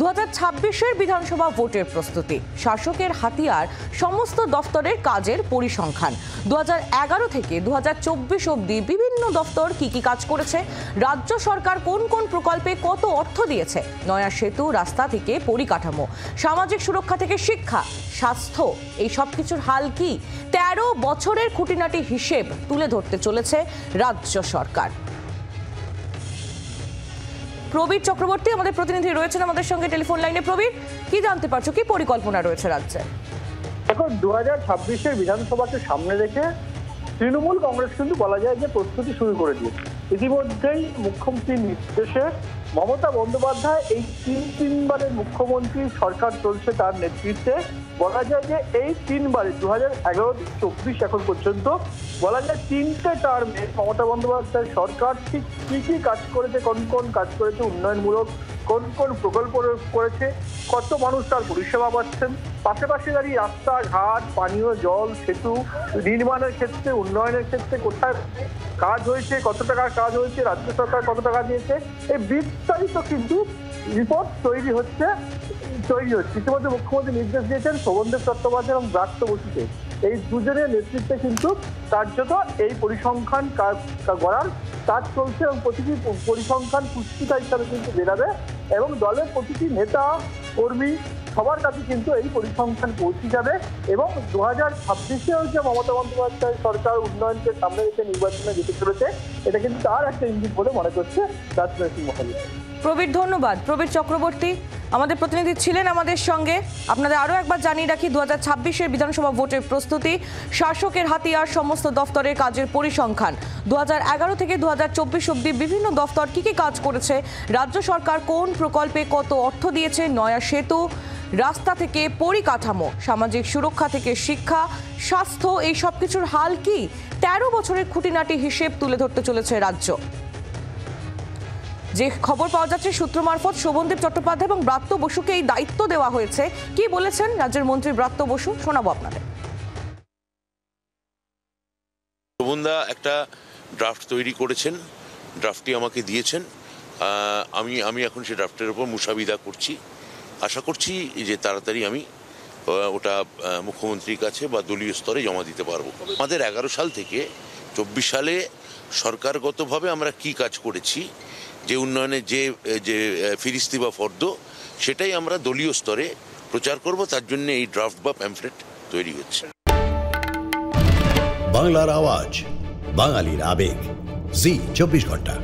2026-এর বিধানসভা ভোটের প্রস্তুতি, শাসকের হাতিয়ার সমস্ত দফতরের কাজের পরিসংখ্যান। 2011 থেকে 2024 অবধি বিভিন্ন দফতর কি কি কাজ করেছে, রাজ্য সরকার কোন কোন প্রকল্পে কত অর্থ দিয়েছে, নয়া সেতু, রাস্তা থেকে পরিকাঠামো, সামাজিক সুরক্ষা থেকে শিক্ষা, স্বাস্থ্য, এই সব কিছুর হাল কি? 13 বছরের খুঁটিনাটি হিসেব তুলে ধরতে চলেছে রাজ্য সরকার। প্রবীর চক্রবর্তী আমাদের প্রতিনিধি রয়েছেন আমাদের সঙ্গে টেলিফোন লাইনে। প্রবীর, কি জানতে পারছো, কি পরিকল্পনা রয়েছে রাজ্যে? এখন 2026-এর বিধানসভাকে সামনে রেখে তৃণমূল কংগ্রেস কিন্তু বলা যায় যে প্রস্তুতি শুরু করে দিয়েছে। ইতিমধ্যেই মুখ্যমন্ত্রীর নির্দেশে মমতা বন্দ্যোপাধ্যায় এই তিনবারের মুখ্যমন্ত্রী সরকার চলছে তার নেতৃত্বে। বলা যায় যে এই তিনবারে 2011-24 এখন পর্যন্ত বলা যায় 3টে টার্মে মমতা বন্দ্যোপাধ্যায় সরকার ঠিক কি কি কাজ করেছে, কোন কোন কাজ করেছে, উন্নয়নমূলক কোন কোন প্রকল্প করেছে, কত মানুষ তার পরিষেবা পাচ্ছেন, পাশাপাশি দাঁড়িয়ে রাস্তাঘাট, পানীয় জল, সেতু নির্মাণের ক্ষেত্রে, উন্নয়নের ক্ষেত্রে কোথায় কাজ হয়েছে, কত টাকার কাজ হয়েছে, রাজ্য সরকার কত টাকা দিয়েছে, এই বিস্তারিত কিন্তু রিপোর্ট তৈরি হচ্ছে। ইতিমধ্যে মুখ্যমন্ত্রী নির্দেশ দিয়েছেন শোভনদেব চট্টোপাধ্যায় এবং ব্রাত্য বসুকে, এই দুজনের নেতৃত্বে কিন্তু কার্যত এই পরিসংখ্যান গড়ার কাজ চলছে এবং প্রতিটি পরিসংখ্যান পুস্তিকা হিসাবে কিন্তু বেরাবে এবং দলের প্রতিটি নেতা কর্মী সবার কাছে কিন্তু এই পরিসংখ্যান পৌঁছে যাবে এবং 2026-এও যে মমতা বন্দ্যোপাধ্যায় সরকার উন্নয়নকে সামনে রেখে নির্বাচনে যেতে চলেছে, এটা কিন্তু তার একটা ইঙ্গিত বলে মনে করছে রাজনৈতিক মহলে। প্রবীর, ধন্যবাদ। প্রবীর চক্রবর্তী আমাদের প্রতিনিধি ছিলেন আমাদের সঙ্গে। আপনাদের আরও একবার জানিয়ে রাখি, 2026-এর বিধানসভা ভোটের প্রস্তুতি, শাসকের হাতিয়ার সমস্ত দফতরের কাজের পরিসংখ্যান, 2011 থেকে 2024 অবধি বিভিন্ন দফতর কি কি কাজ করেছে, রাজ্য সরকার কোন প্রকল্পে কত অর্থ দিয়েছে, নয়া সেতু, রাস্তা থেকে পরিকাঠামো, সামাজিক সুরক্ষা থেকে শিক্ষা, স্বাস্থ্য, এই সব কিছুর হাল কি? 13 বছরের খুঁটিনাটি হিসেব তুলে ধরতে চলেছে রাজ্য। যে খবর পাওয়া যাচ্ছে সূত্র মারফত, শোভনদেব চট্টোপাধ্যায় এবং ব্রাত্য বসুকে এই দায়িত্ব দেওয়া হয়েছে। কি বলেছেন রাজ্যের মন্ত্রী ব্রাত্য বসু, শোনাবো আপনাদের। শোভনদা একটা ড্রাফট তৈরি করেছেন, ড্রাফটটি আমাকে দিয়েছেন। আমি এখন সেই ড্রাফটের উপর মুসাবিদা করছি। আশা করছি যে তাড়াতাড়ি আমি ওটা মুখ্যমন্ত্রীর কাছে বা দলীয় স্তরে জমা দিতে পারবো। আমাদের 11 সাল থেকে 24 সালে সরকারগতভাবে আমরা কি কাজ করেছি, যে উন্নয়নের যে ফিরিস্তি বা ফর্দ, সেটাই আমরা দলীয় স্তরে প্রচার করব। তার জন্য এই ড্রাফট বা প্যামফ্লেট তৈরি হচ্ছে। বাংলার আওয়াজ, বাঙালির আবেগ, জি 24 ঘন্টা।